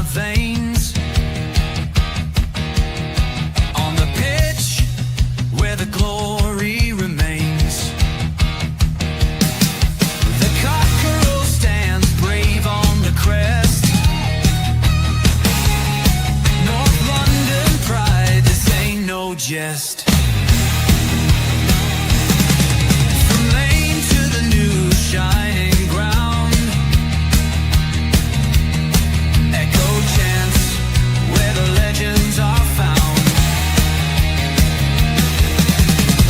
veins. On the pitch where the glory remains. The cockerel stands brave on the crest. North London pride, this ain't no jest. From Lane to the new shining ground. Echo chants where the legends are found.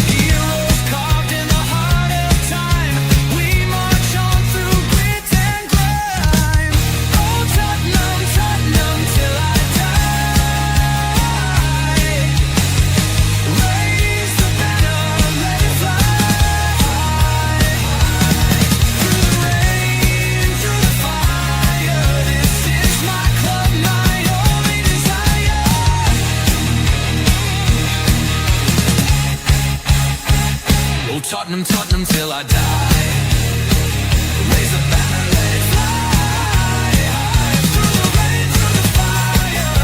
Heroes carved in the heart of time. We march on through grit and grime. Oh, Tottenham, Tottenham, till I die. Raise the banner, let it fly. Through the rain, through the fire, this is my club, my only desire. Oh, Tottenham, Tottenham, till I die. Raise the banner, let it fly. Through the rain, through the fire,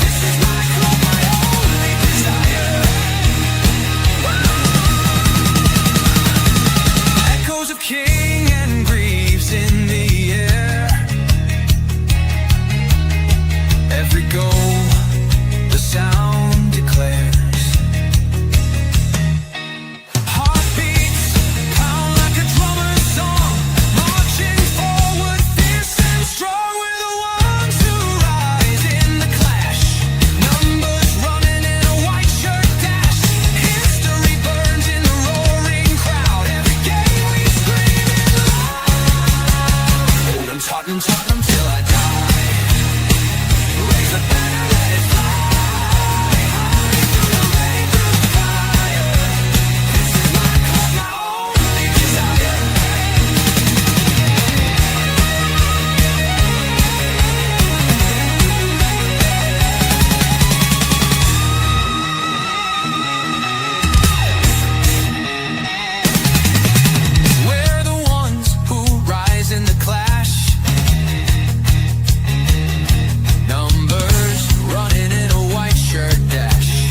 this is my club, my only desire. Echoes of King and Greaves in the air. Every goal, the sound declares. Heartbeats pound like a drummer's song, marching forward, fierce and strong. We're the ones who rise in the clash. Numbers running in a white shirt dash. History burns in the roaring crowd. Every game we scream it loud. Hold 'em, Tottenham, Tottenham, till I die. Raise the banner, let it fly. Through the rain, through the fire, this is my club, my only desire. We're the ones who rise in the clash. Numbers running in a white shirt dash.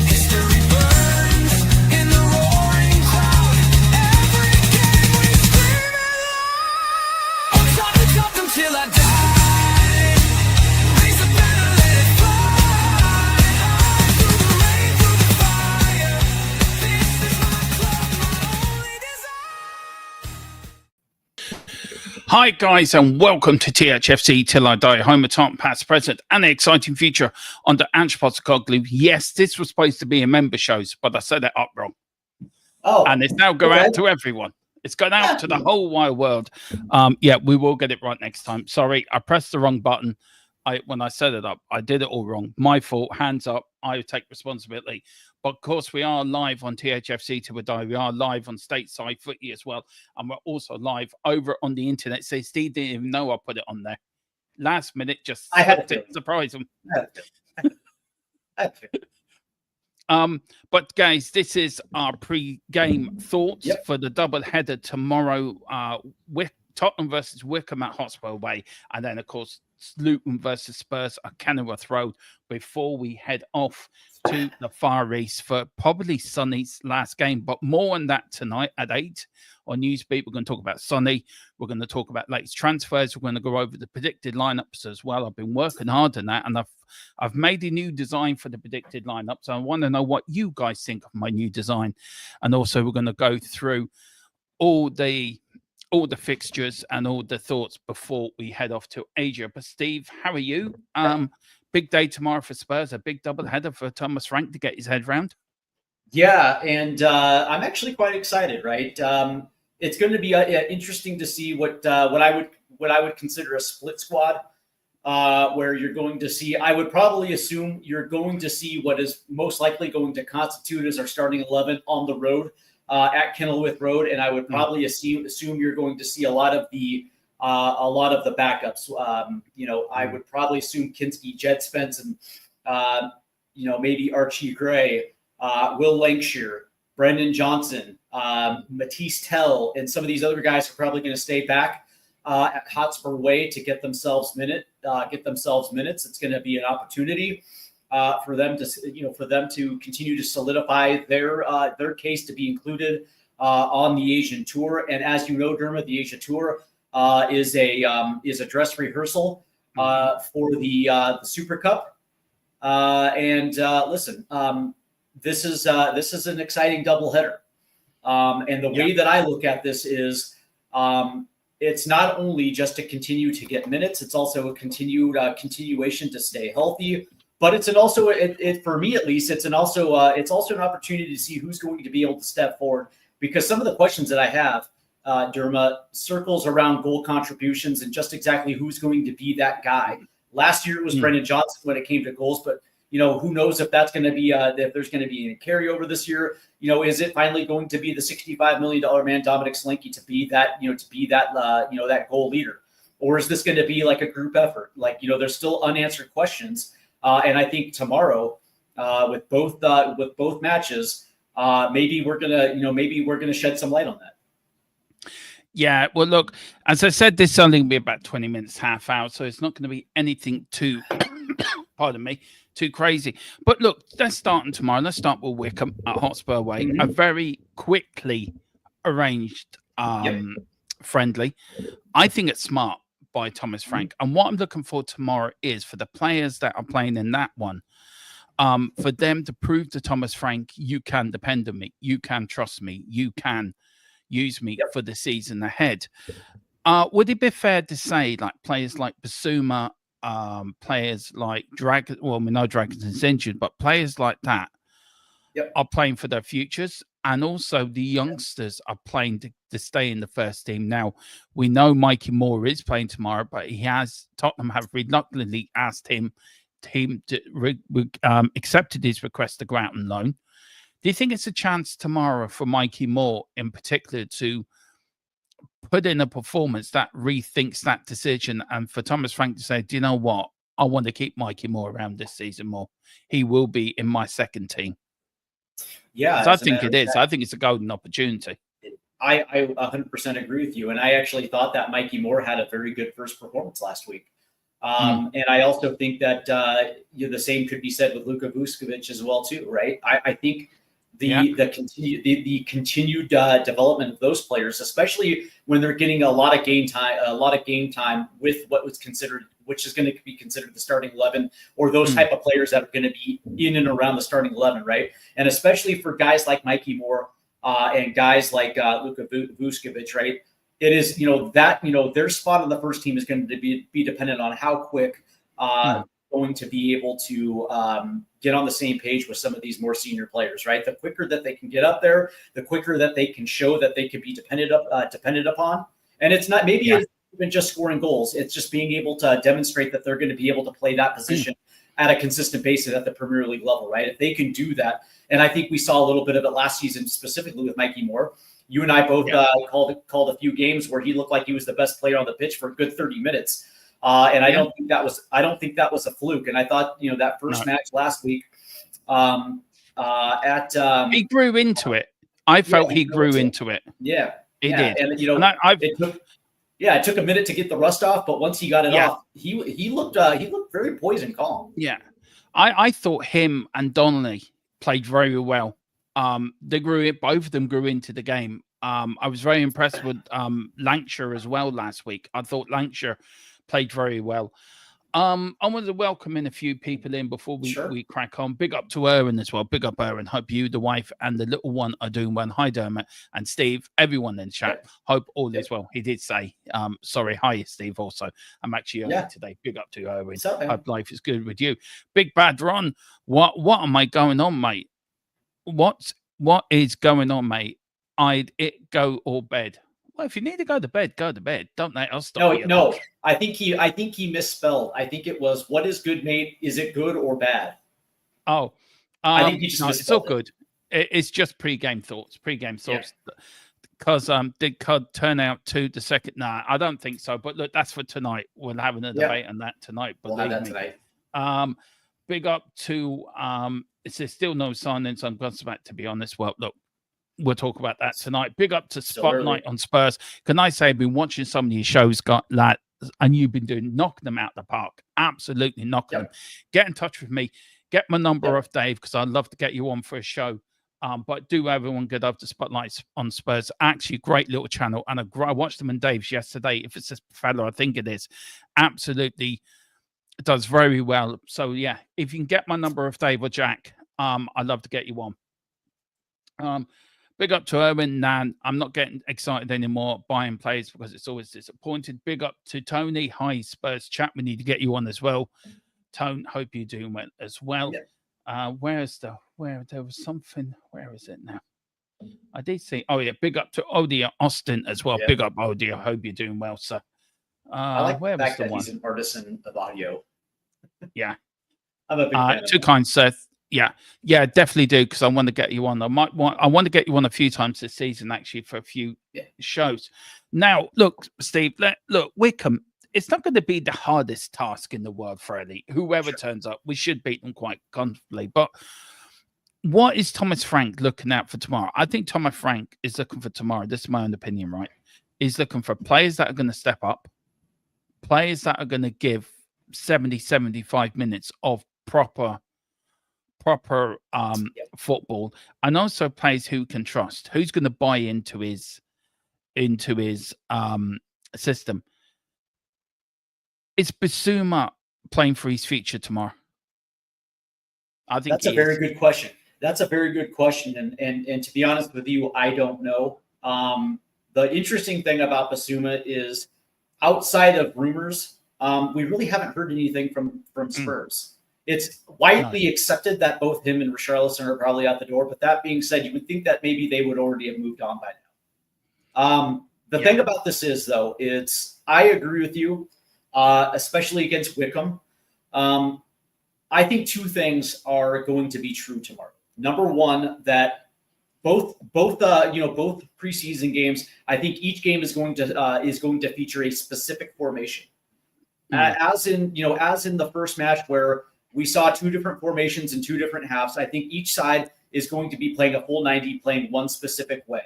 History burns in the roaring crowd. Every game we scream it loud. Oh, Tottenham, Tottenham, till I die. Raise the banner, let it fly. Through the rain, through the fire, this is my club, my only desire. Hi, guys, and welcome to THFC Till I Die, home of Tom, past, present, and the exciting future under Anthropos Coglu. Yes, this was supposed to be a member show, but I said it up wrong. Oh, And it's now going okay. out to everyone. It's gone out to the whole wide world. Yeah, we will get it right next time. Sorry, I pressed the wrong button. When I set it up, I did it all wrong. My fault. Hands up. I take responsibility. But of course, we are live on THFC Till I Die. We are live on Stateside Footy as well. And we're also live over on the internet. So Steve didn't even know I put it on there. Last minute, just I had slipped it, to. surprise him. That's it. But guys, this is our pre-game thoughts Yep. for the double header tomorrow. Tottenham versus Wickham at Hotspur Way, and then of course Luton versus Spurs at Kenilworth Road before we head off to the Far East for probably Sonny's last game. But more on that tonight at 8 on Newsbeat. We're going to talk about Sonny. We're going to talk about latest transfers. We're going to go over the predicted lineups as well. I've been working hard on that, and I've made a new design for the predicted lineup. So I want to know what you guys think of my new design, and also we're going to go through all the fixtures and all the thoughts before we head off to Asia. But Steve, how are you? Big day tomorrow for Spurs, a big double header for Thomas Frank to get his head round. Yeah, and I'm actually quite excited. Right, it's going to be interesting to see what I would consider a split squad, where you're going to see. I would probably assume you're going to see what is most likely going to constitute as our starting 11 on the road. At Kenilworth Road, and I would probably assume you're going to see a lot of the backups. I would probably assume Kinski, Jed Spence, and maybe Archie Gray, Will Lancashire, Brendan Johnson, Matisse Tell, and some of these other guys are probably going to stay back. at Hotspur Way to get themselves minutes. It's going to be an opportunity for them to continue to solidify their case to be included on the Asian Tour. And as you know, Dermot, the Asia Tour is a dress rehearsal for the Super Cup. Listen, this is an exciting doubleheader. And the way that I look at this is it's not only just to continue to get minutes, it's also a continuation to stay healthy. But it's also for me at least, it's also an opportunity to see who's going to be able to step forward, because some of the questions that I have, Derma, circles around goal contributions and just exactly who's going to be that guy. Last year it was Brendan Johnson when it came to goals, but who knows if that's going to be if there's going to be any carryover this year. Is it finally going to be the $65 million man Dominic Solanke to be that that goal leader, or is this going to be like a group effort? There's still unanswered questions, and I think tomorrow, with both matches, maybe we're gonna shed some light on that. Yeah, well, look, as I said, this is only going to be about 20 minutes, half hour, so it's not going to be anything too, pardon me, too crazy. But look, let's start on tomorrow. Let's start with Wickham at Hotspur Way, a very quickly arranged friendly. I think it's smart by Thomas Frank. And what I'm looking for tomorrow is for the players that are playing in that one, for them to prove to Thomas Frank, you can depend on me, you can trust me, you can use me for the season ahead. Would it be fair to say, like players like Basuma, players like Dragon? Well, we know Dragons is injured, but players like that are playing for their futures, and also the youngsters are playing to stay in the first team. Now we know Mikey Moore is playing tomorrow, but Tottenham have reluctantly asked him to accepted his request to go out on loan. Do you think it's a chance tomorrow for Mikey Moore in particular to put in a performance that rethinks that decision, and for Thomas Frank to say, do you know what? I want to keep Mikey Moore around this season more. He will be in my second team. Yeah. I think it is. I think it's a golden opportunity. I 100% agree with you. And I actually thought that Mikey Moore had a very good first performance last week. And I also think that the same could be said with Luka Vuskovic as well, too, right? I think the continued development of those players, especially when they're getting a lot of game time with which is going to be considered the starting 11, or those type of players that are going to be in and around the starting 11, right? And especially for guys like Mikey Moore and guys like Luka Vuskovic, right? It is, their spot on the first team is going to be dependent on how quick going to be able to get on the same page with some of these more senior players, right? The quicker that they can get up there, the quicker that they can show that they could be dependent upon. And it's not it's even just scoring goals. It's just being able to demonstrate that they're going to be able to play that position at a consistent basis at the Premier League level, right? If they can do that, and I think we saw a little bit of it last season, specifically with Mikey Moore. You and I both called a few games where he looked like he was the best player on the pitch for a good 30 minutes. And I don't think that was a fluke. And I thought, that first match last week he grew into it. I felt he grew into it. Yeah. He did. And it took a minute to get the rust off, but once he got it off, he looked very poised and calm. Yeah. I thought him and Donnelly played very well. Both of them grew into the game. I was very impressed with Lancashire as well last week. I thought Lancashire played very well. I wanted to welcome in a few people in before we crack on. Big up to Erwin as well. Big up, Erwin. Hope you, the wife, and the little one are doing well. Hi, Dermot and Steve. Everyone in the chat. Hope all is well. He did say, sorry. Hi, Steve. Also, I'm actually early today. Big up to Erwin. Hope life is good with you. Big Bad Ron. What am I going on, mate? What is going on, mate? I'd go or bed. Well, if you need to go to bed, go to bed. Don't let us stop you. No. I think he misspelled. I think it was, what is good, mate? Is it good or bad? Oh, I think he just misspelled. It's all good. It's just pre-game thoughts. Because did Cud turn out to the second? Nah, I don't think so. But look, that's for tonight. We're having a debate on that tonight. We'll have that tonight. Big up to there's still no silence on Godsback, to be honest. Well, look, we'll talk about that tonight. Big up to Still early. Spotlight on Spurs. Can I say I've been watching some of your shows, lads, and you've been knocking them out the park. Absolutely knocking them. Get in touch with me. Get my number off Dave, because I'd love to get you on for a show. But do everyone good up to Spotlight on Spurs. Actually, great little channel. And I watched them and Dave's yesterday. If it's this fella, I think it is. Absolutely does very well. So yeah, if you can get my number of Dave or Jack, I'd love to get you on. Big up to Erwin. Nan, I'm not getting excited anymore buying plays because it's always disappointed. Big up to Tony. Hi, Spurs chat. We need to get you on as well. Tone, hope you're doing well as well. Where there was something. Where is it now? I did see. Oh yeah, big up to Odie Austin as well. Big up Odie. I hope you're doing well, sir. I like where the fact was the that one? he's an artisan of audio. Yeah. I'm a big fan Too of kind, Seth. Yeah, definitely do, because I want to get you on. I want to get you on a few times this season, actually, for a few shows. Now, look, Steve, look, Wickham, it's not going to be the hardest task in the world for Eddie. Whoever turns up, we should beat them quite comfortably. But what is Thomas Frank looking at for tomorrow? I think Thomas Frank is looking for tomorrow. This is my own opinion, right? He's looking for players that are going to step up, players that are going to give 70, 75 minutes of proper football, and also players who can trust, who's going to buy into his system. Is Basuma playing for his future tomorrow? I think that's a very good question. That's a very good question, and to be honest with you, I don't know. The interesting thing about Basuma is, outside of rumors, we really haven't heard anything from Spurs. It's widely accepted that both him and Richarlison are probably out the door. But that being said, you would think that maybe they would already have moved on by now. The thing about this is, though, I agree with you, especially against Wickham. I think two things are going to be true tomorrow. Number one, that both preseason games, I think each game is going to feature a specific formation. As in the first match where we saw two different formations in two different halves, I think each side is going to be playing a full 90, playing one specific way.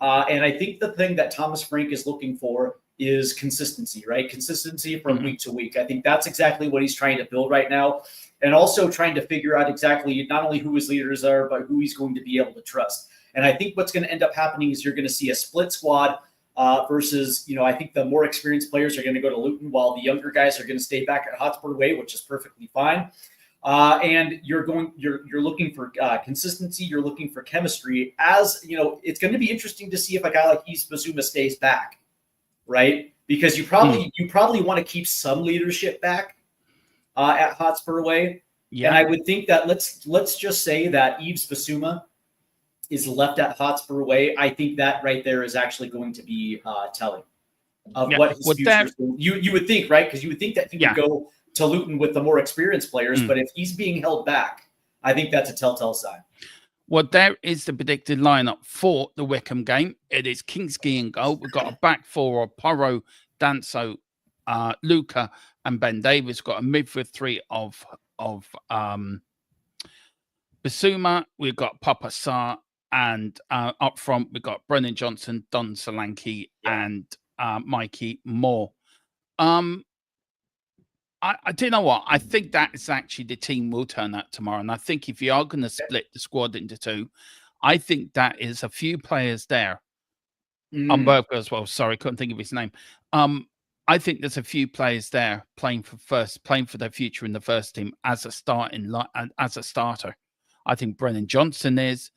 And I think the thing that Thomas Frank is looking for is consistency, right? Consistency from week to week. I think that's exactly what he's trying to build right now. And also trying to figure out exactly not only who his leaders are, but who he's going to be able to trust. And I think what's going to end up happening is you're going to see a split squad versus, I think the more experienced players are going to go to Luton while the younger guys are going to stay back at Hotspur Way, which is perfectly fine. And you're looking for consistency. You're looking for chemistry. It's going to be interesting to see if a guy like Yves Bissouma stays back, right? Because you probably want to keep some leadership back at Hotspur Way. Yeah. And I would think that let's just say that Yves Bissouma is left at Hotspur Way. I think that right there is actually going to be telling of what his future is. You would think, right? Because you would think that he would go to Luton with the more experienced players, but if he's being held back, I think that's a telltale sign. Well, there is the predicted lineup for the Wickham game. It is Kingsley in goal. We've got a back four of Porro, Danso, Luca, and Ben Davies. We've got a midfield three of Basuma. We've got Papa Sarr, and up front we've got Brennan Johnson, Don Solanke, and Mikey Moore. I do you know what? I think that is actually the team will turn out tomorrow. And I think if you are going to split the squad into two, I think that is a few players there. Umberto as well. Sorry, couldn't think of his name. I think there's a few players there playing for their future in the first team as a starter. I think Brennan Johnson is.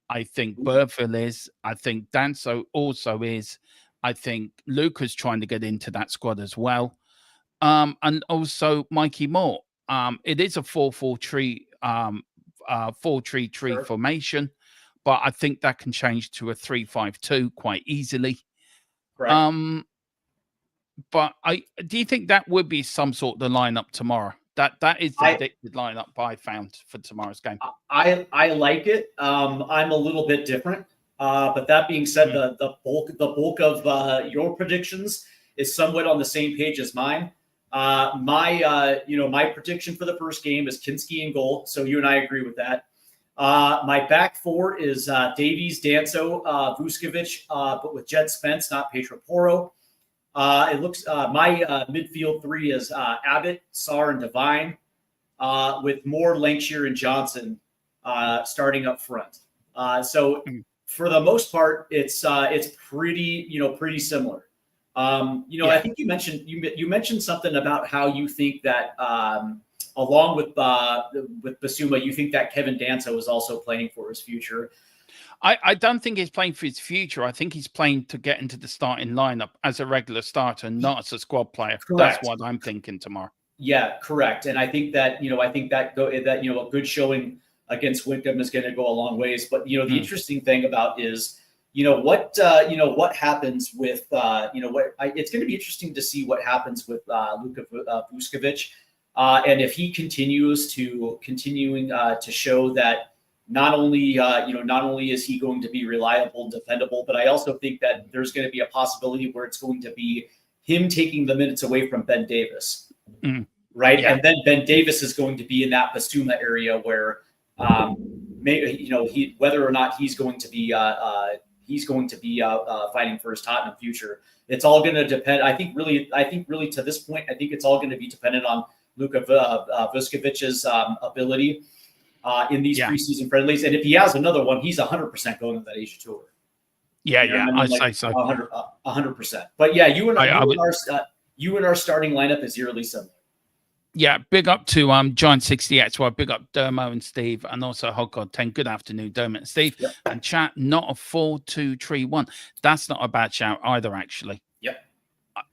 I think Burfill is. I think Danso also is. I think Luca's trying to get into that squad as well. And also Mikey Moore. It is a 4-4-3 4-3-3 formation, but I think that can change to a 3-5-2 quite easily. Right. But do you think that would be some sort of the lineup tomorrow? That is the predicted lineup I found for tomorrow's game. I like it. I'm a little bit different. But that being said, the bulk of your predictions is somewhat on the same page as mine. My prediction for the first game is Kinski in goal. So you and I agree with that. My back four is Davies, Danso, Vuskovic, but with Jed Spence, not Pedro Porro. It looks my midfield three is Abbott, Sarr, and Devine, with Moore, Lancashire, and Johnson starting up front. So for the most part, it's pretty similar. I think you mentioned something about how you think that along with Basuma, you think that Kevin Danso is also playing for his future. I don't think he's playing for his future. I think he's playing to get into the starting lineup as a regular starter, not as a squad player. Correct. That's what I'm thinking tomorrow. Yeah, correct. And I think that a good showing against Wickham is going to go a long ways. But the interesting thing about is what happens with it's going to be interesting to see what happens with Luka Vuskovic, and if he continuing to show that not only is he going to be reliable and dependable, but I also think that there's going to be a possibility where it's going to be him taking the minutes away from Ben Davis, right? Yeah. And then Ben Davis is going to be in that Basuma area where maybe whether or not he's going to be fighting for his Tottenham future. It's all going to depend. I think really to this point, I think it's all going to be dependent on Luka Vuskevic's ability in these preseason friendlies. And if he has another one, he's 100% going on that Asia tour. Yeah, I'd say so. 100%. But yeah, you and our starting lineup is eerily similar. Yeah, big up to Giant 68. So I big up Dermo and Steve, and also Hogcod 10. Good afternoon, Dermot and Steve. Yep. And chat, not a 4-2-3-1. That's not a bad shout either, actually. Yep.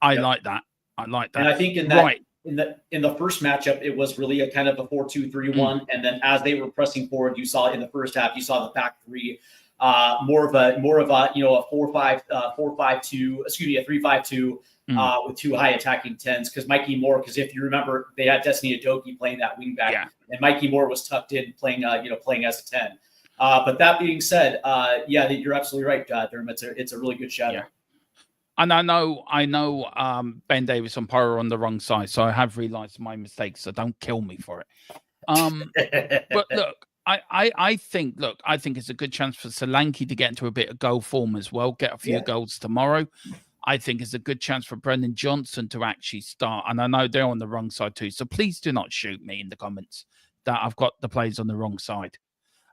I like that. I like that. And I think in the first matchup, it was really a kind of a 4-2-3-1. And then as they were pressing forward, you saw in the first half, you saw the back three more of a 4-5-2, a 3-5-2. With two high attacking 10s, because Mikey Moore, because if you remember, they had Destiny Adoki playing that wing back, and Mikey Moore was tucked in playing as a 10. But that being said, you're absolutely right, Dermot. It's a really good shout. Yeah. And I know Ben Davis and Pyro on the wrong side, so I have realized my mistakes, so don't kill me for it. But look, I think it's a good chance for Solanke to get into a bit of goal form as well, get a few goals tomorrow. I think it's a good chance for Brendan Johnson to actually start. And I know they're on the wrong side too. So please do not shoot me in the comments that I've got the players on the wrong side.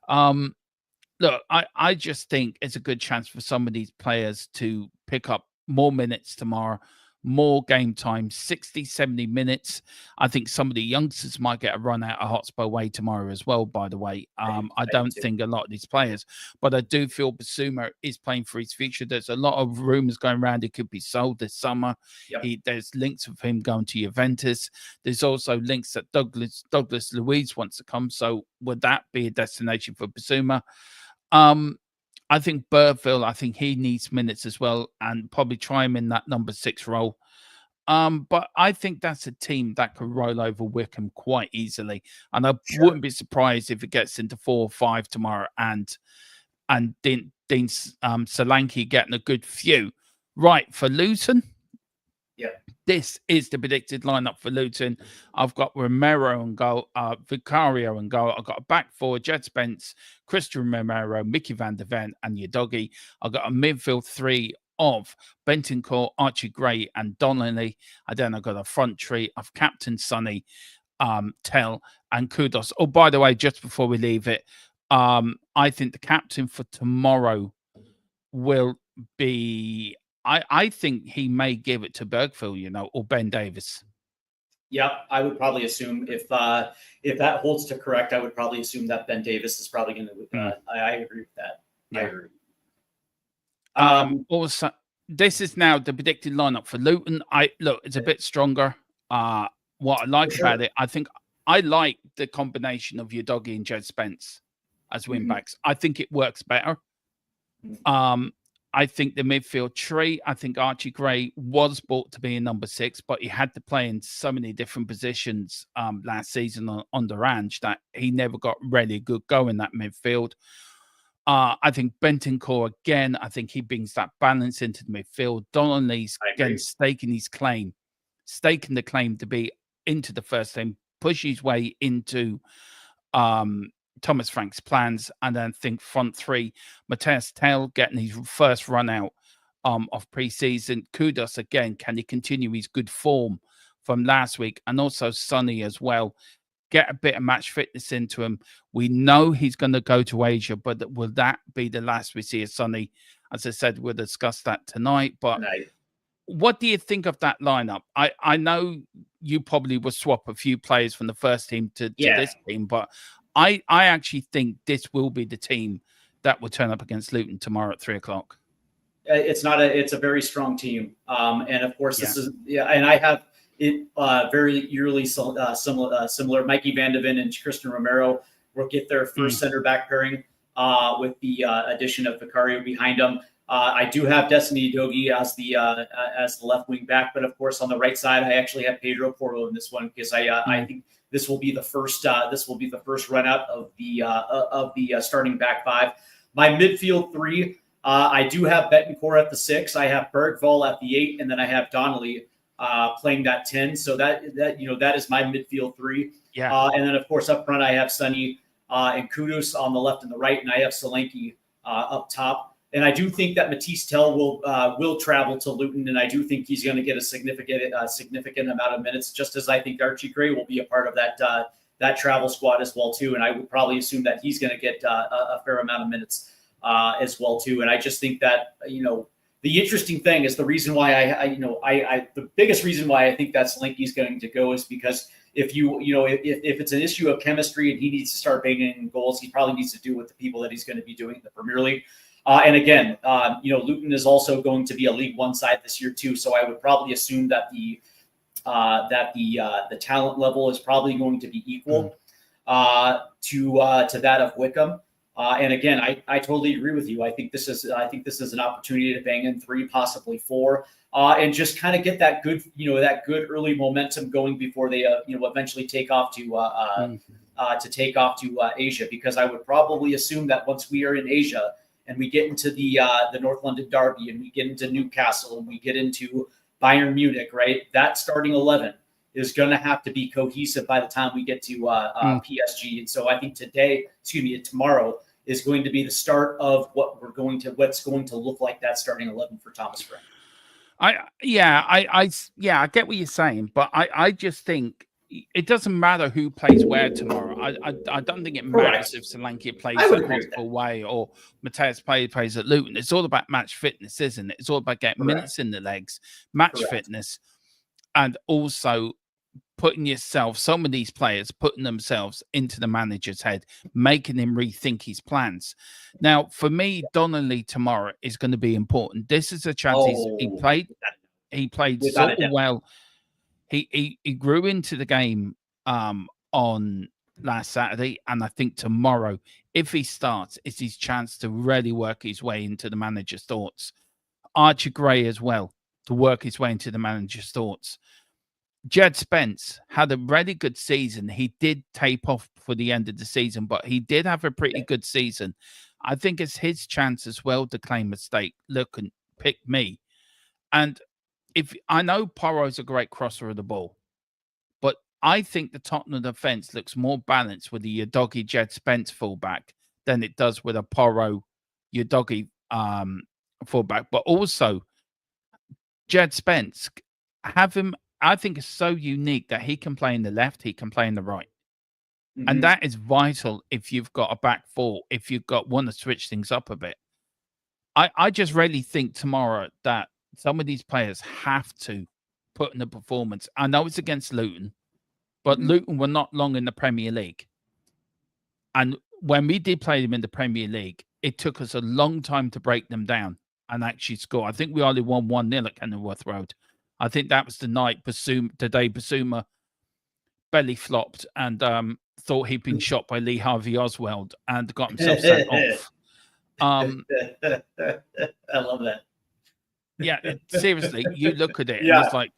Look, I just think it's a good chance for some of these players to pick up more minutes tomorrow, more game time, 60, 70 minutes. I think some of the youngsters might get a run out of Hotspur Way tomorrow as well, by the way. I don't think a lot of these players, but I do feel Basuma is playing for his future. There's a lot of rumors going around. He could be sold this summer. Yep. There's links of him going to Juventus. There's also links that Douglas Luiz wants to come. So would that be a destination for Basuma? I think Burville, I think he needs minutes as well, and probably try him in that number 6 role. But I think that's a team that could roll over Wickham quite easily. And I wouldn't be surprised if it gets into 4 or 5 tomorrow and Dean Solanke getting a good few. Right, for Luton. Yeah. This is the predicted lineup for Luton. I've got Romero and goal, Vicario and goal. I've got a back four, Jed Spence, Christian Romero, Mickey van der Ven, and Udogie. I've got a midfield 3 of Bentancur, Archie Gray, and Donnelly. And then I've got a front three of Captain Sonny, Tell, and Kudos. Oh, by the way, just before we leave it, I think the captain for tomorrow will be... I think he may give it to Bergville, or Ben Davis. Yeah, I would probably assume if that holds to correct, I would probably assume that Ben Davis is probably going to. I agree with that. Yeah. I agree. Also, this is now the predicted lineup for Luton. It's a bit stronger. What I like about it, I think I like the combination of Udogie and Jed Spence as wing backs. I think it works better. I think the midfield tree, I think Archie Gray was bought to be in number 6, but he had to play in so many different positions last season under Ange that he never got really good go in that midfield. I think Bentancur, again, I think he brings that balance into the midfield. Donnelly's, again, staking the claim to be into the first team, push his way into Thomas Frank's plans, and then think front three. Matthias Tell getting his first run out of preseason. Kudos again. Can he continue his good form from last week? And also Sonny as well. Get a bit of match fitness into him. We know he's going to go to Asia, but will that be the last we see of Sonny? As I said, we'll discuss that tonight. But what do you think of that lineup? I know you probably will swap a few players from the first team to this team, but I actually think this will be the team that will turn up against Luton tomorrow at 3:00. It's a very strong team. And of course, this is, and I have it very eerily similar. Mikey Van de Ven and Christian Romero will get their first center back pairing with the addition of Vicario behind them. I do have Destiny Dogi as the left wing back, but of course on the right side I actually have Pedro Porro in this one because I think this will be the first run out of the starting back five. My midfield three, I do have Betancourt at the 6, I have Bergvall at the 8, and then I have Donnelly playing that 10. So that is my midfield three. And then of course up front I have Sonny and Kudus on the left and the right, and I have Solanke up top. And I do think that Matisse Tell will travel to Luton, and I do think he's going to get a significant amount of minutes, just as I think Archie Gray will be a part of that travel squad as well too. And I would probably assume that he's going to get a fair amount of minutes as well too. And I just think that the interesting thing is the reason why the biggest reason why I think that Solanke is going to go is because if it's an issue of chemistry and he needs to start banging goals, he probably needs to do with the people that he's going to be doing in the Premier League. And again, Luton is also going to be a League One side this year too. So I would probably assume that the talent level is probably going to be equal to that of Wickham. And again, I totally agree with you. I think this is an opportunity to bang in 3, possibly 4, and just kind of get that good early momentum going before they eventually take off to Asia. Because I would probably assume that once we are in Asia and we get into the North London Derby and we get into Newcastle and we get into Bayern Munich, right? That starting 11 is going to have to be cohesive by the time we get to PSG. And so I think tomorrow is going to be the start of what's going to look like that starting 11 for Thomas Frank. I get what you're saying, but I just think it doesn't matter who plays where tomorrow. I don't think it matters if Solanke plays at Hospital Way or Matthias plays at Luton. It's all about match fitness, isn't it? It's all about getting minutes in the legs, match fitness, and also putting some of these players putting themselves into the manager's head, making him rethink his plans. Now, for me, Donnelly tomorrow is going to be important. This is a chance. He played so well. He grew into the game on last Saturday, and I think tomorrow, if he starts, it's his chance to really work his way into the manager's thoughts. Archie Gray as well, to work his way into the manager's thoughts. Jed Spence had a really good season. He did tape off for the end of the season, but he did have a pretty good season. I think it's his chance as well to claim a stake. Look and pick me. And if I know Porro's a great crosser of the ball, but I think the Tottenham defense looks more balanced with the Udogie Jed Spence fullback than it does with a Porro Udogie fullback. But also, Jed Spence, have him, I think, is so unique that he can play in the left, he can play in the right. Mm-hmm. And that is vital if you've got a back four, if you've got want to switch things up a bit. I just really think tomorrow that some of these players have to put in a performance. I know it's against Luton, but Luton were not long in the Premier League. And when we did play them in the Premier League, it took us a long time to break them down and actually score. I think we only won 1-0 at Kenilworth Road. I think that was the night Basuma belly flopped and thought he'd been shot by Lee Harvey Oswald and got himself sent off. I love that. Yeah, seriously, you look at it and it's like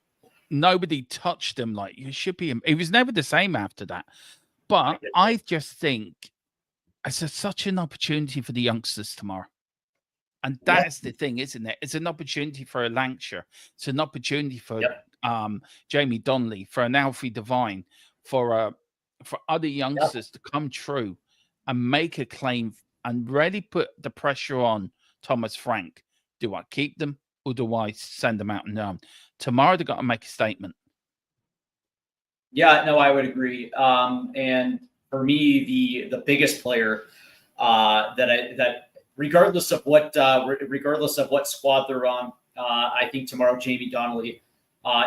nobody touched him like you should be. He was never the same after that. But I just think it's such an opportunity for the youngsters tomorrow. And that's the thing, isn't it? It's an opportunity for a Lancashire. It's an opportunity for Jamie Donnelly, for an Alfie Devine, for other youngsters to come true and make a claim and really put the pressure on Thomas Frank. Do I keep them or do I send them out and down? Tomorrow they've got to make a statement. Yeah, no, I would agree. And for me, the biggest player that regardless of what squad they're on, I think tomorrow Jamie Donnelly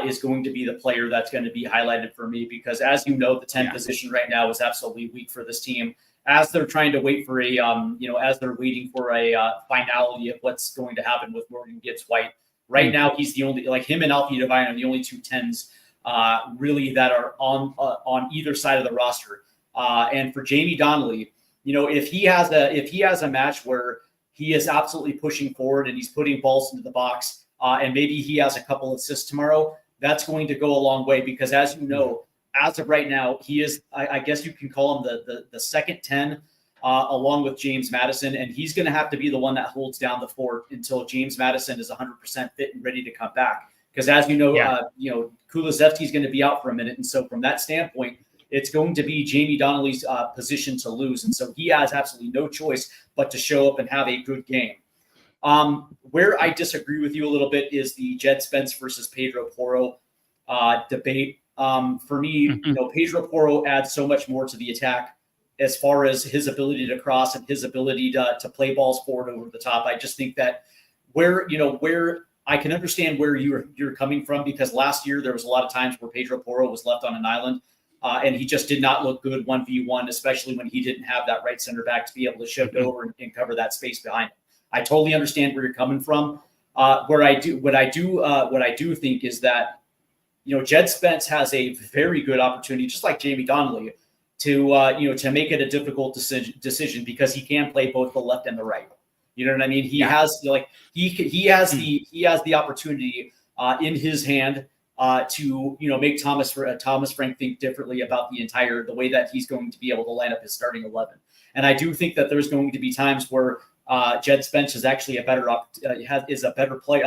is going to be the player that's going to be highlighted for me, because as you know, the 10 position right now is absolutely weak for this team. As they're trying to wait for as they're waiting for a finality of what's going to happen with Morgan Gibbs White. Right now, he's the only, like him and Alfie Devine are the only two 10s really that are on either side of the roster. And for Jamie Donnelly, if he has a match where he is absolutely pushing forward and he's putting balls into the box, and maybe he has a couple assists tomorrow, that's going to go a long way, because as you know, as of right now, he is, I guess you can call him the second 10, along with James Madison, and he's going to have to be the one that holds down the fort until James Madison is 100% fit and ready to come back. Because as you know, Kulusevski is going to be out for a minute, and so from that standpoint, it's going to be Jamie Donnelly's position to lose, and so he has absolutely no choice but to show up and have a good game. Where I disagree with you a little bit is the Jed Spence versus Pedro Porro debate. For me, Pedro Porro adds so much more to the attack as far as his ability to cross and his ability to play balls forward over the top. I just think that where I can understand where you're coming from, because last year there was a lot of times where Pedro Porro was left on an island, and he just did not look good 1v1, especially when he didn't have that right center back to be able to shift over and cover that space behind him. I totally understand where you're coming from. What I do think is that Jed Spence has a very good opportunity, just like Jamie Donnelly, to make it a difficult decision, because he can play both the left and the right. You know what I mean? He has he has the opportunity in his hand to make Thomas Frank think differently about the way that he's going to be able to line up his starting 11. And I do think that there's going to be times where Jed Spence is actually a better play.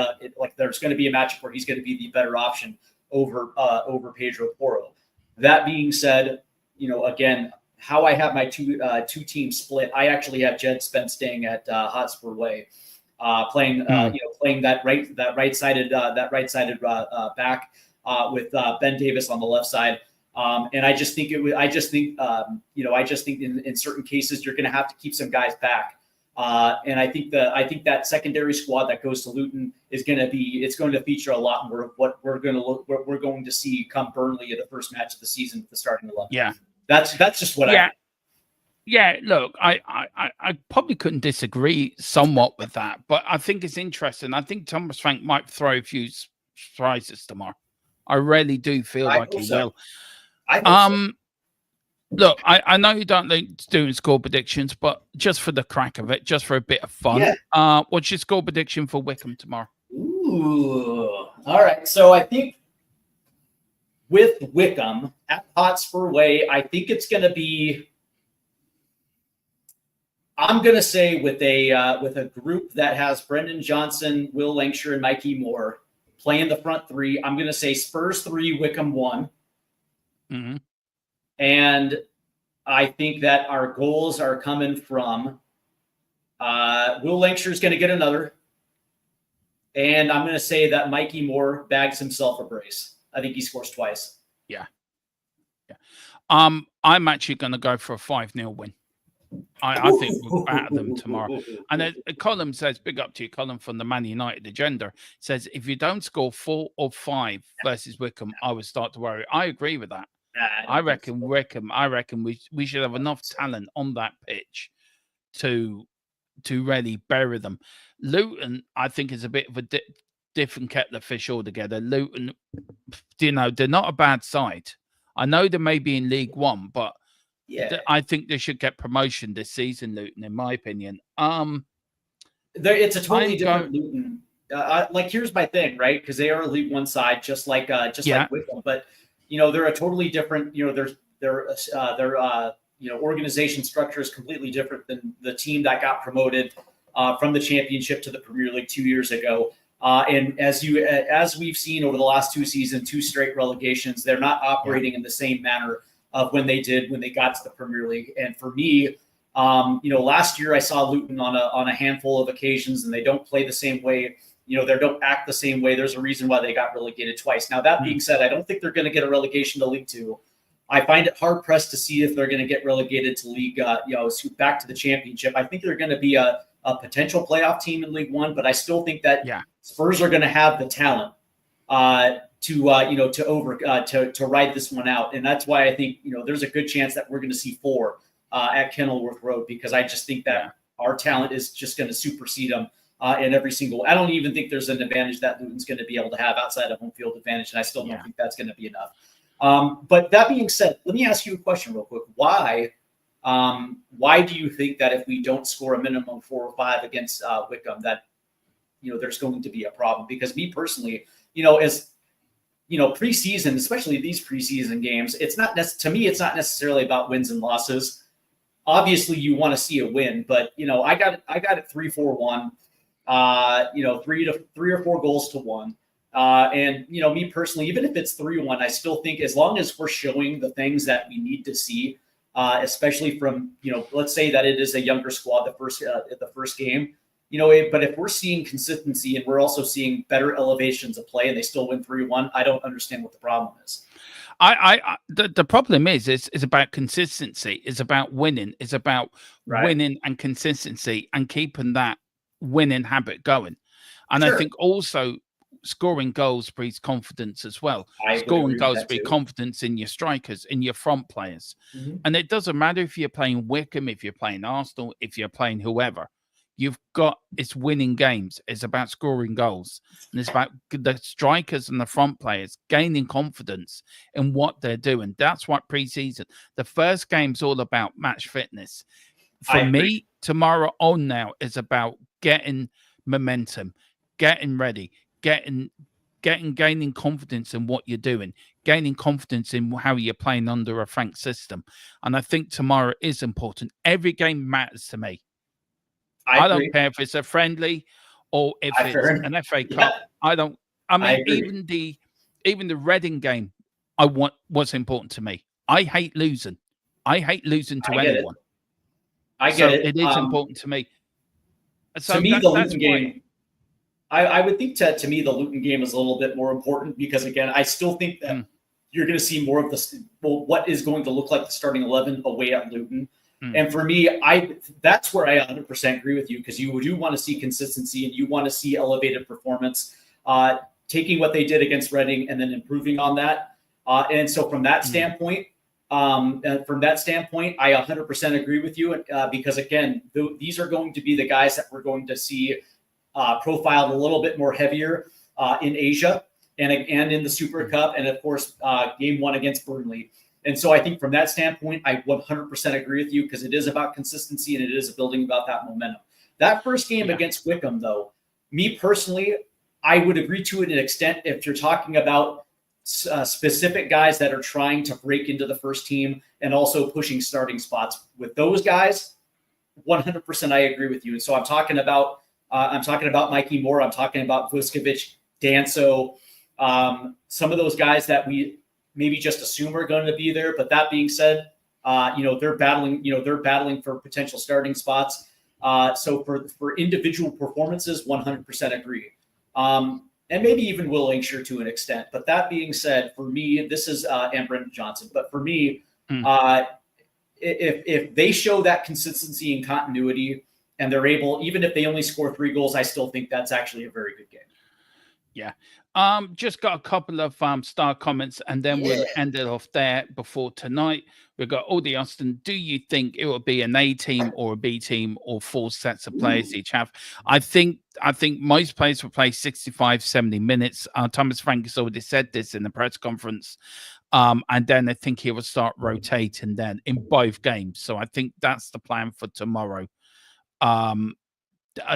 There's going to be a matchup where he's going to be the better option over Pedro Porro. That being said, again, how I have my two teams split, I actually have Jed Spence staying at Hotspur Way, playing that right-sided back with Ben Davis on the left side. And I just think in certain cases you're going to have to keep some guys back. And I think that secondary squad that goes to Luton is going to feature a lot more of what we're going to see come Burnley in the first match of the season with the starting 11. Yeah. That's just what I think. Yeah, look, I probably couldn't disagree somewhat with that, but I think it's interesting. I think Thomas Frank might throw a few surprises tomorrow. I really do feel like he will. Look, I know you don't like doing score predictions, but just for the crack of it, just for a bit of fun, what's your score prediction for Wickham tomorrow? Ooh, all right. So I think with Wickham at Hotspur Way, I think it's going to be, I'm going to say with a group that has Brendan Johnson, Will Lancashire, and Mikey Moore playing the front three, I'm going to say Spurs 3, Wickham 1. Mm-hmm. And I think that our goals are coming from Will Lancashire is going to get another. And I'm going to say that Mikey Moore bags himself a brace. I think he scores twice. Yeah. I'm actually going to go for a 5-0 win. I think we'll batter them tomorrow. And Colin says, big up to you, Colin, from the Man United agenda, says, if you don't score 4 or 5 versus Wickham, I would start to worry. I agree with that. I reckon Wickham, we should have enough talent on that pitch to really bury them. Luton, I think, is a bit of a different kettle of fish altogether. Luton, they're not a bad side. I know they may be in League One, but I think they should get promotion this season, Luton, in my opinion. It's a totally different Luton. Here's my thing, right? Because they are a League One side, just like Wickham, but they're a totally different. Their organization structure is completely different than the team that got promoted from the Championship to the Premier League 2 years ago. And as we've seen over the last 2 seasons, 2 straight relegations, they're not operating in the same manner of when they got to the Premier League. And for me, Last year I saw Luton on a handful of occasions, and they don't play the same way. They don't act the same way. There's a reason why they got relegated twice. Now, that being said, I don't think they're going to get a relegation to League Two. I find it hard pressed to see if they're going to get relegated to League, back to the Championship. I think they're going to be a potential playoff team in League One, but I still think that Spurs are going to have the talent to ride this one out, and that's why I think there's a good chance that we're going to see 4 at Kenilworth Road, because I just think that our talent is just going to supersede them in every single. I don't even think there's an advantage that Luton's going to be able to have outside of home field advantage, and I still don't think that's going to be enough. But that being said, let me ask you a question real quick. Why do you think that if we don't score a minimum 4 or 5 against Wickham, that there's going to be a problem? Because me personally, as preseason, especially these preseason games, it's not necessarily about wins and losses. Obviously, you want to see a win, but I got it 3-4-1. 3 or 4 goals to 1. And me personally, even if it's 3-1, I still think as long as we're showing the things that we need to see, especially from let's say that it is a younger squad the first game, but if we're seeing consistency and we're also seeing better elevations of play and they still win 3-1, I don't understand what the problem is. The problem is it's about consistency. It's about winning. It's about winning and consistency and keeping that winning habit going. And I think also scoring goals breeds confidence as well. Scoring goals breeds confidence in your strikers, in your front players. And it doesn't matter if you're playing Wickham, if you're playing Arsenal, if you're playing whoever. It's winning games. It's about scoring goals. And it's about the strikers and the front players gaining confidence in what they're doing. That's what preseason. The first game's all about match fitness. For me, tomorrow on now is about getting momentum, getting ready, gaining confidence in what you're doing, gaining confidence in how you're playing under a Frank system. And I think tomorrow is important. Every game matters to me. I don't care if it's a friendly or if it's an FA Cup. Even the Reading game, was important to me. I hate losing. I hate losing to anyone. I get it. It is important to me. So to me, the Luton game, I would think to me the Luton game is a little bit more important because, again, I still think that you're going to see more of what is going to look like the starting 11 away at Luton. And for me, that's where I 100% agree with you, because you do want to see consistency and you want to see elevated performance, taking what they did against Reading and then improving on that. And so from that standpoint, I 100% agree with you because, again, these are going to be the guys that we're going to see profiled a little bit more heavier in Asia and in the Super Cup, and of course, game 1 against Burnley. And so I think from that standpoint, I 100% agree with you because it is about consistency and it is building about that momentum. That first game against Wickham, though, me personally, I would agree to it an extent if you're talking about specific guys that are trying to break into the first team and also pushing starting spots. With those guys, 100% I agree with you. And so I'm talking about Mikey Moore. I'm talking about Vuskovic, Danso, some of those guys that we maybe just assume are going to be there. But that being said, they're battling for potential starting spots. So for individual performances, 100% agree. And maybe even Will Inkshire to an extent. But that being said, for me, this is and Brendan Johnson. But for me, if they show that consistency and continuity, and they're able, even if they only score 3 goals, I still think that's actually a very good game. Yeah. Just got a couple of star comments, and then we'll end it off there before tonight. We've got Audie Austin. Do you think it will be an A team or a B team or 4 sets of players each have? I think most players will play 65, 70 minutes. Thomas Frank has already said this in the press conference. And then I think he will start rotating then in both games. So I think that's the plan for tomorrow. And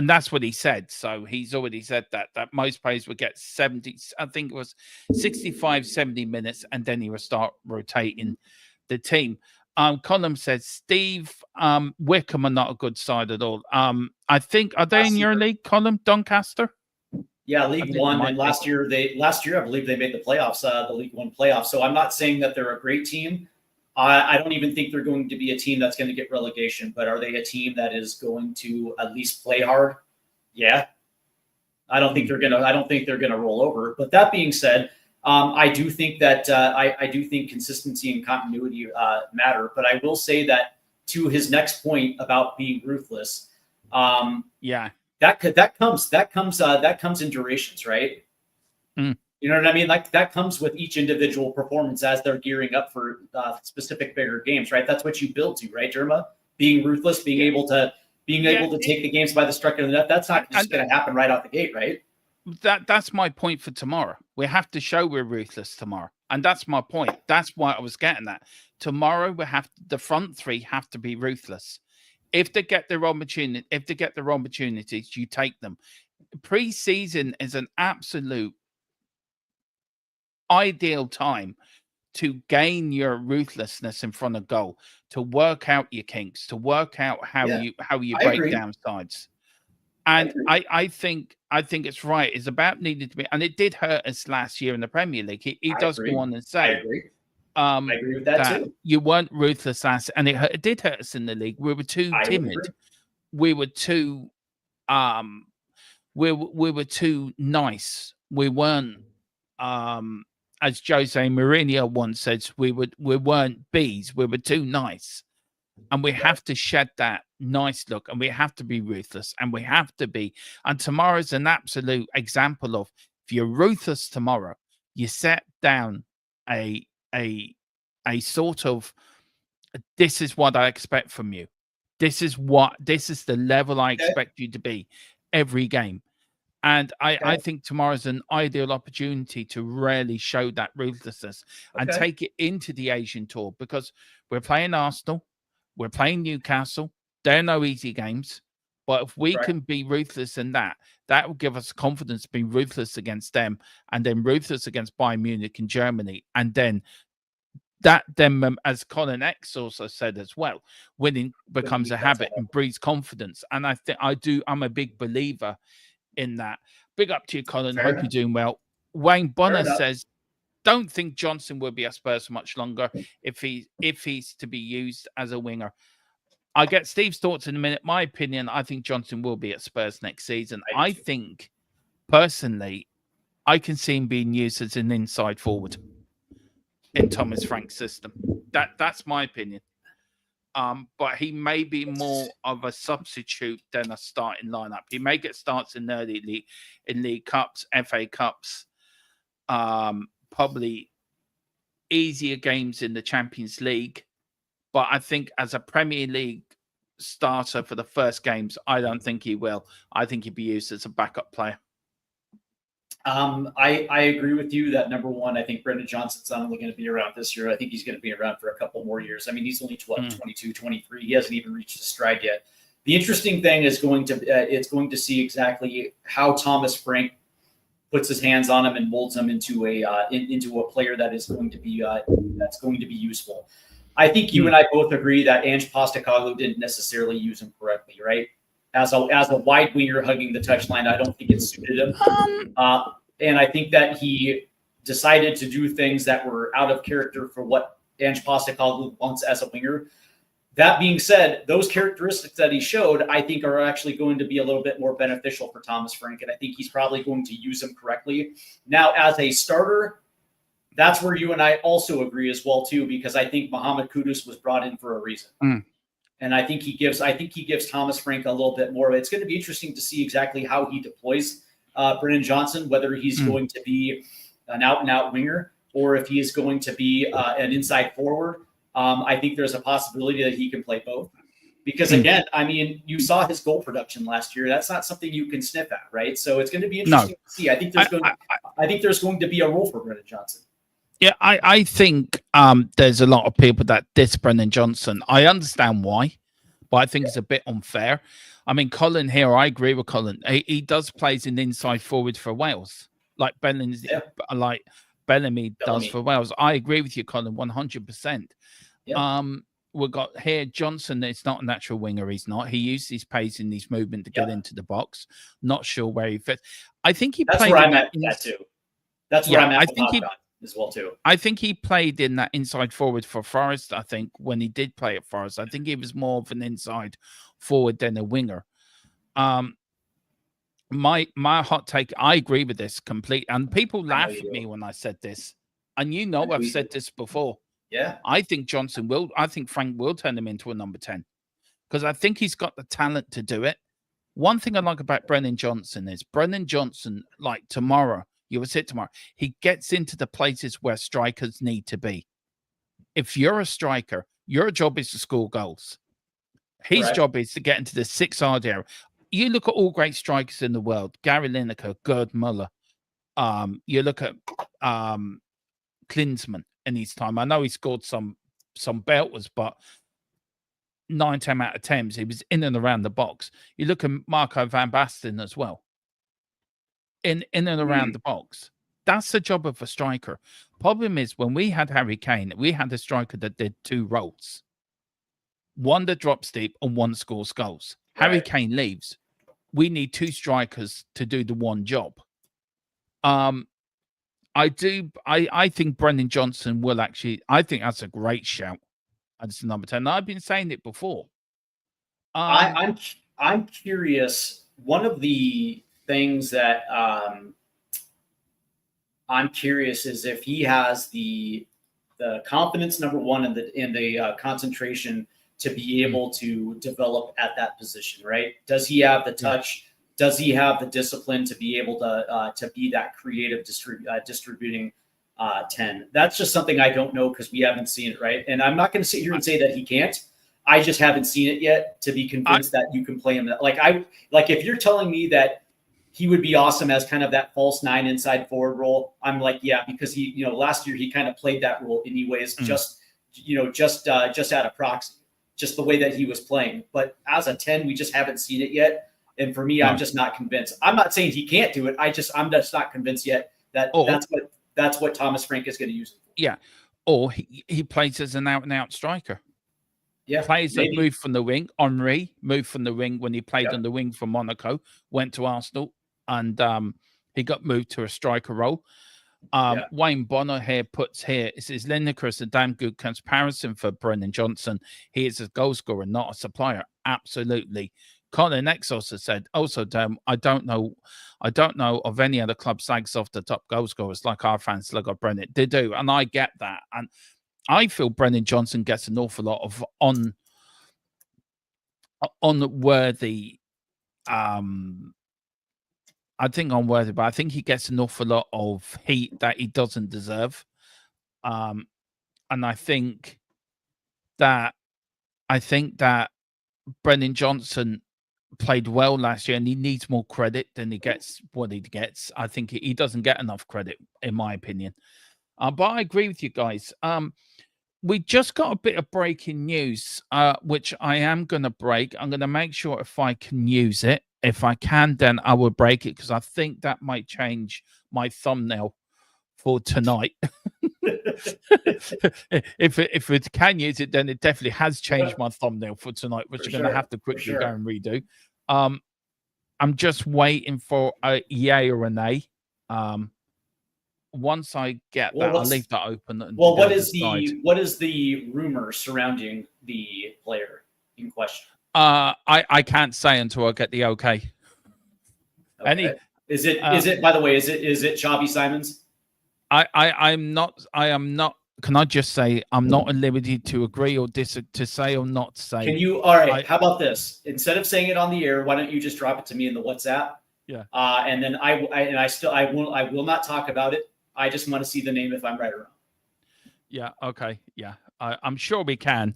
that's what he said. So he's already said that most players will get 70, I think it was 65, 70 minutes, and then he will start rotating the team. Colin says, Steve, Wickham are not a good side at all. I think, are they in your league, Colin? Doncaster? Yeah, League One. And last year, I believe they made the playoffs, the League One playoffs. So I'm not saying that they're a great team. I don't even think they're going to be a team that's going to get relegation, but are they a team that is going to at least play hard? Yeah. I don't think they're gonna roll over. But that being said, I do think that I do think consistency and continuity matter. But I will say that to his next point about being ruthless, Yeah. that comes in durations, right? Mm. You know what I mean? Like that comes with each individual performance as they're gearing up for specific bigger games, right? That's what you build to, right, Derma? Being ruthless, being able to take the games by the structure of the net. That's not just going to happen right out the gate, right? That's my point for tomorrow. We have to show we're ruthless tomorrow, and that's my point. That's why I was getting that. Tomorrow we have the front three have to be ruthless. If they get their opportunities, you take them. Pre-season is an absolute ideal time to gain your ruthlessness in front of goal, to work out your kinks, to work out how you break down sides. And I think it's right. It's about needed to be, and it did hurt us last year in the Premier League. He does go on and say, I agree with that too. You weren't ruthless last, and it did hurt us in the league. We were too timid. We were too we were too nice. We weren't as Jose Mourinho once said, we weren't bees. We were too nice. And we have to shed that nice look, and we have to be ruthless, and we have to be. And tomorrow's an absolute example of, if you're ruthless tomorrow, you set down a sort of, this is what I expect from you. This is the level I expect you to be every game. And I think tomorrow's an ideal opportunity to really show that ruthlessness and take it into the Asian tour, because we're playing Arsenal, we're playing Newcastle. They're no easy games. But if we can be ruthless in that will give us confidence being ruthless against them, and then ruthless against Bayern Munich in Germany. And then as Colin X also said as well, winning becomes a habit and breeds confidence. And I'm a big believer in that. Big up to you, Colin. Hope you're doing well. Wayne Bonner says, don't think Johnson will be at Spurs for much longer if he's to be used as a winger. I get Steve's thoughts in a minute. My opinion, I think Johnson will be at Spurs next season. I think, personally, I can see him being used as an inside forward in Thomas Frank's system. That's my opinion. But he may be more of a substitute than a starting lineup. He may get starts in early league cups, FA Cups, probably easier games in the Champions League. But I think as a Premier League starter for the first games, I don't think he will. I think he'd be used as a backup player. I agree with you that, number one, I think Brendan Johnson's not only going to be around this year. I think he's going to be around for a couple more years. I mean, he's only 22, 23. He hasn't even reached his stride yet. The interesting thing is going to see exactly how Thomas Frank puts his hands on him and molds him into a player that is going to be useful. I think you and I both agree that Ange Postecoglou didn't necessarily use him correctly, right? As a wide winger hugging the touchline, I don't think it suited him. And I think that he decided to do things that were out of character for what Ange Postecoglou wants as a winger. That being said, those characteristics that he showed, I think, are actually going to be a little bit more beneficial for Thomas Frank, and I think he's probably going to use them correctly. Now, as a starter, that's where you and I also agree as well, too, because I think Mohamed Kudus was brought in for a reason. And I think he gives Thomas Frank a little bit more. It's going to be interesting to see exactly how he deploys Brennan Johnson, whether he's going to be an out-and-out winger or if he is going to be an inside forward. I think there's a possibility that he can play both. Because, again, I mean, you saw his goal production last year. That's not something you can sniff at, right? So it's going to be interesting to see. I think there's going to be a role for Brennan Johnson. Yeah, I think there's a lot of people that diss Brendan Johnson. I understand why, but I think it's a bit unfair. I mean, Colin here, I agree with Colin. He does plays an inside forward for Wales, like Bellamy does for Wales. I agree with you, Colin, 100%. We've got here Johnson. It's not a natural winger. He's not. He used his pace and his movement to get into the box. Not sure where he fits. I think he That's played. Where I'm at that too. That's where I'm at. as well too. I think he played in that inside forward for Forest. I think when he did play at Forest, I think he was more of an inside forward than a winger. My hot take, I agree with this completely. And people laugh at me when I said this. And I've said this before. Yeah. I think Frank will turn him into a number 10. Because I think he's got the talent to do it. One thing I like about Brennan Johnson is like tomorrow, you will see it tomorrow, he gets into the places where strikers need to be. If you're a striker, your job is to score goals. His job is to get into the 6-yard area. You look at all great strikers in the world, Gary Lineker, Gerd Muller. You look at Klinsmann in his time. I know he scored some belters, but 9-10 out of 10, he was in and around the box. You look at Marco van Basten as well. In and around the box. That's the job of a striker. Problem is, when we had Harry Kane, we had a striker that did 2 roles. One that drops deep and one scores goals. Harry Kane leaves. We need 2 strikers to do the one job. I think Brendan Johnson will actually, I think that's a great shout. That's number 10. I've been saying it before. I'm curious. One of the things that I'm curious is if he has the confidence, number one, and the concentration to be able to develop at that position. Right? Does he have the touch? Does he have the discipline to be able to be that creative distributing 10? That's just something I don't know because we haven't seen it, right? And I'm not going to sit here and say that he can't. I just haven't seen it yet to be convinced that you can play him. Like if you're telling me that he would be awesome as kind of that false 9 inside forward role, I'm like, yeah, because he, last year he kind of played that role anyways, just out of proxy, just the way that he was playing. But as a 10, we just haven't seen it yet. And for me, I'm just not convinced. I'm not saying he can't do it. I'm just not convinced yet that that's what Thomas Frank is going to use it for. Yeah. Or he plays as an out-and-out striker. Yeah. Players that move from the wing. Henry moved from the wing when he played on the wing for Monaco, went to Arsenal, and he got moved to a striker role. Wayne Bonner here it says Lineker is a damn good comparison for Brendan Johnson. He is a goal scorer, not a supplier. Absolutely. Colin Exos has said, also, I don't know of any other club slags off the top goal scorers like our fans slug off Brendan. They do, and I get that. And I feel Brendan Johnson gets an awful lot of unworthy. I think unworthy, but I think he gets an awful lot of heat that he doesn't deserve. And I think that Brendan Johnson played well last year, and he needs more credit than he gets. What he gets, I think he doesn't get enough credit, in my opinion. But I agree with you guys. We just got a bit of breaking news, which I am going to break. I'm going to make sure if I can use it. If I can, then I will break it because I think that might change my thumbnail for tonight. if it can use it, then it definitely has changed my thumbnail for tonight, which I'm going to have to quickly go and redo. I'm just waiting for a yay or a nay. Once I get that, I'll leave that open. What is the rumor surrounding the player in question? I can't say until I get the okay. Is it by the way, is it Xavi Simons? I am not. Can I just say I'm not at liberty to agree or to say or not say? Can you? All right. How about this? Instead of saying it on the air, why don't you just drop it to me in the WhatsApp? Yeah. And then I will not talk about it. I just want to see the name if I'm right or wrong. Yeah. Okay. Yeah. I'm sure we can.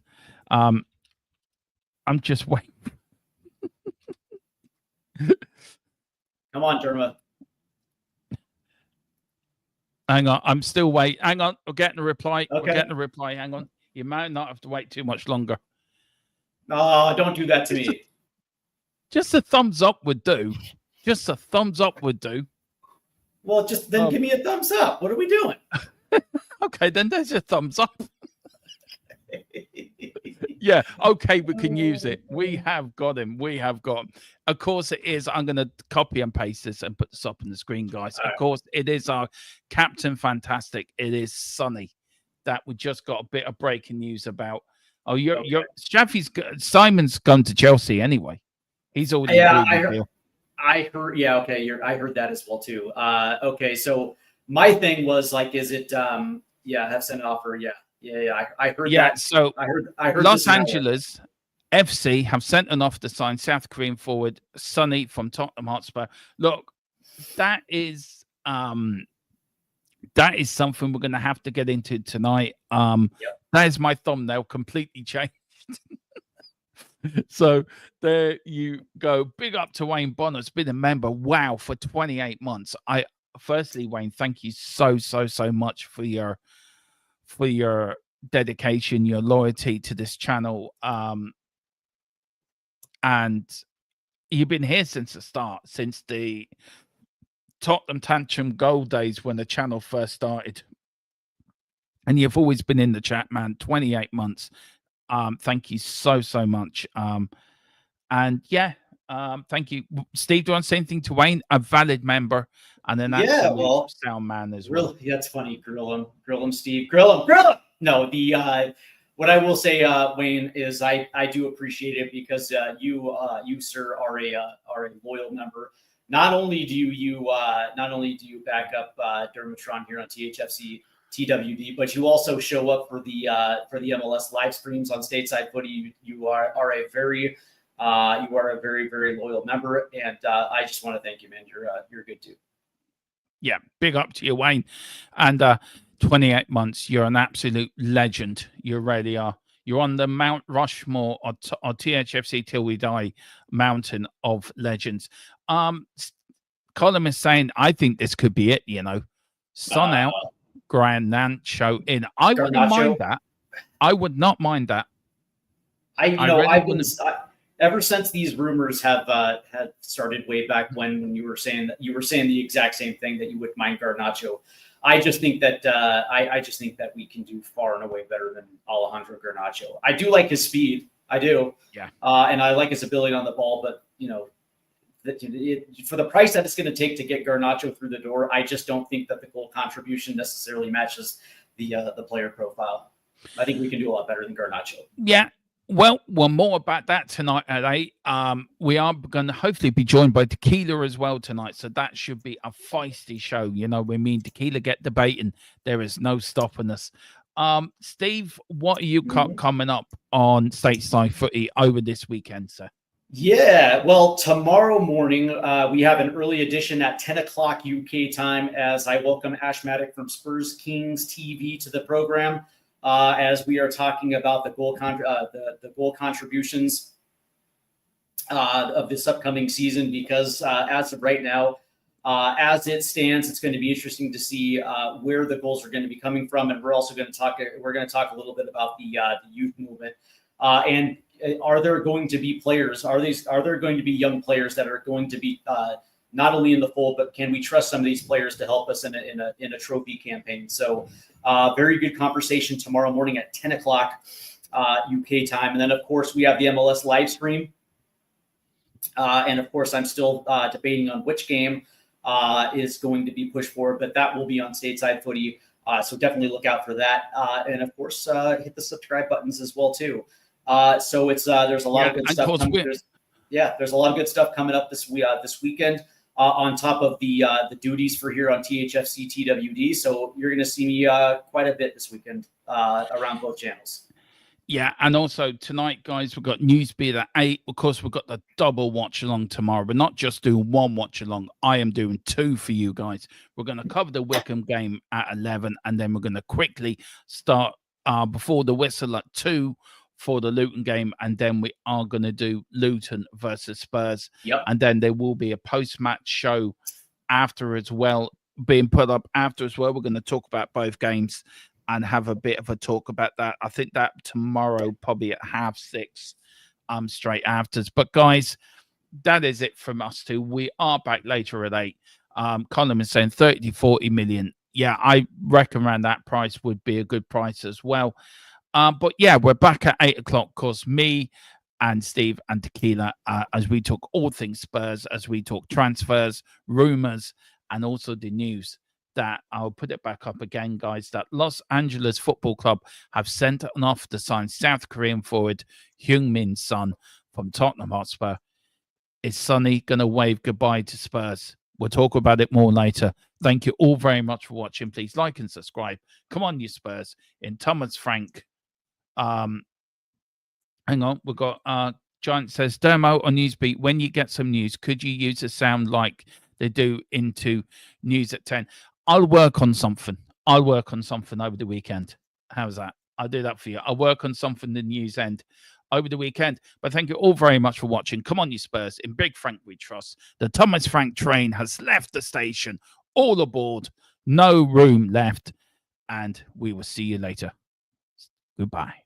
I'm just waiting. Come on, Derma. Hang on. I'm still waiting. Hang on. We're getting a reply. Okay. We're getting a reply. Hang on. You might not have to wait too much longer. Oh, don't do that to me. Just a thumbs up would do. Just a thumbs up would do. Well, just then give me a thumbs up. What are we doing? Okay, then there's your thumbs up. Yeah, okay, we can use it. We have got him. We have got him. Of course, it is. I'm going to copy and paste this and put this up on the screen, guys. Of course, it is our Captain Fantastic. It is Sonny that we just got a bit of breaking news about. Oh, you're Simon's gone to Chelsea anyway. He's already agreed with you. I heard. Yeah, okay. I heard that as well too. Okay, so my thing was like, is it? Yeah, have sent an offer. Yeah. I heard that. So I heard Los Angeles FC have sent an offer to sign South Korean forward Sonny from Tottenham Hotspur. Look, that is something we're going to have to get into tonight. That is my thumbnail completely changed. So there you go. Big up to Wayne Bonner. It's been a member. Wow, for 28 months. Firstly, Wayne, thank you so much for your dedication, your loyalty to this channel. And you've been here since the start, since the Tottenham Tantrum Gold days when the channel first started. And you've always been in the chat, man. 28 months. Thank you so much. And yeah, thank you, Steve. Do you want to say anything to Wayne? A valid member and an absolute sound man as well. Yeah, that's funny. Grill him, Steve. Grill him. No, what I will say, Wayne, is I do appreciate it because you sir are a loyal member. Not only do you back up Dermatron here on THFC TWD, but you also show up for the MLS live streams on Stateside Footy. You are a very very loyal member, and I just want to thank you, man. You're a good dude. Yeah, big up to you, Wayne. And 28 months, you're an absolute legend. You really are. You're on the Mount Rushmore or THFC Till We Die mountain of legends. Colin is saying, I think this could be it, Son out, Grand Nant show in. I wouldn't mind that. I would not mind that. Ever since these rumors have started way back when you were saying the exact same thing, that you wouldn't mind Garnacho. I just think that we can do far and away better than Alejandro Garnacho. I do like his speed. I do. Yeah. And I like his ability on the ball, but for the price that it's going to take to get Garnacho through the door, I just don't think that the goal contribution necessarily matches the player profile. I think we can do a lot better than Garnacho. Yeah. Well, more about that tonight at 8. We are going to hopefully be joined by Tequila as well tonight, so that should be a feisty show. When me and Tequila get debating, there is no stopping us. Steve, what are you coming up on Stateside Footy over this weekend, sir? Yeah, well, tomorrow morning we have an early edition at 10 o'clock UK time as I welcome Ash Maddock from Spurs Kings TV to the program. As we are talking about the goal contributions of this upcoming season, because as of right now, as it stands, it's going to be interesting to see where the goals are going to be coming from, and we're also going to talk. We're going to talk a little bit about the youth movement, and are there going to be players? Are there going to be young players that are going to be not only in the fold, but can we trust some of these players to help us in a trophy campaign? So. Very good conversation tomorrow morning at 10 o'clock UK time. And then, of course, we have the MLS live stream. And, of course, I'm still debating on which game is going to be pushed forward, but that will be on Stateside Footy. So definitely look out for that. And, of course, hit the subscribe buttons as well, too. So it's there's a lot of good stuff. There's a lot of good stuff coming up this weekend. On top of the duties for here on THFC TWD. So you're going to see me quite a bit this weekend around both channels. Yeah, and also tonight, guys, we've got Newsbeat at 8. Of course, we've got the double watch-along tomorrow. We're not just doing one watch-along. I am doing 2 for you guys. We're going to cover the Wickham game at 11, and then we're going to quickly start before the whistle at 2 for the Luton game, and then we are going to do Luton versus Spurs. Yep. And then there will be a post-match show after as well, being put up after as well. We're going to talk about both games and have a bit of a talk about that. I think that tomorrow, probably at 6:30, straight afters. But guys, that is it from us two. We are back later at 8. Colin is saying 30 to 40 million. Yeah, I reckon around that price would be a good price as well. But yeah, we're back at 8 o'clock. Of course, me and Steve and Tequila, as we talk all things Spurs, as we talk transfers, rumors, and also the news that I'll put it back up again, guys, that Los Angeles Football Club have sent an offer to sign South Korean forward Heung-min Son from Tottenham Hotspur. Is Sonny going to wave goodbye to Spurs? We'll talk about it more later. Thank you all very much for watching. Please like and subscribe. Come on, you Spurs. In Thomas Frank. Hang on. We've got Giant says, Dermo on Newsbeat, when you get some news, could you use a sound like they do into News at 10? I'll work on something. I'll work on something over the weekend. How's that? I'll do that for you. I'll work on something the news end over the weekend. But thank you all very much for watching. Come on, you Spurs. In Big Frank we trust. The Thomas Frank train has left the station. All aboard. No room left. And we will see you later. Goodbye.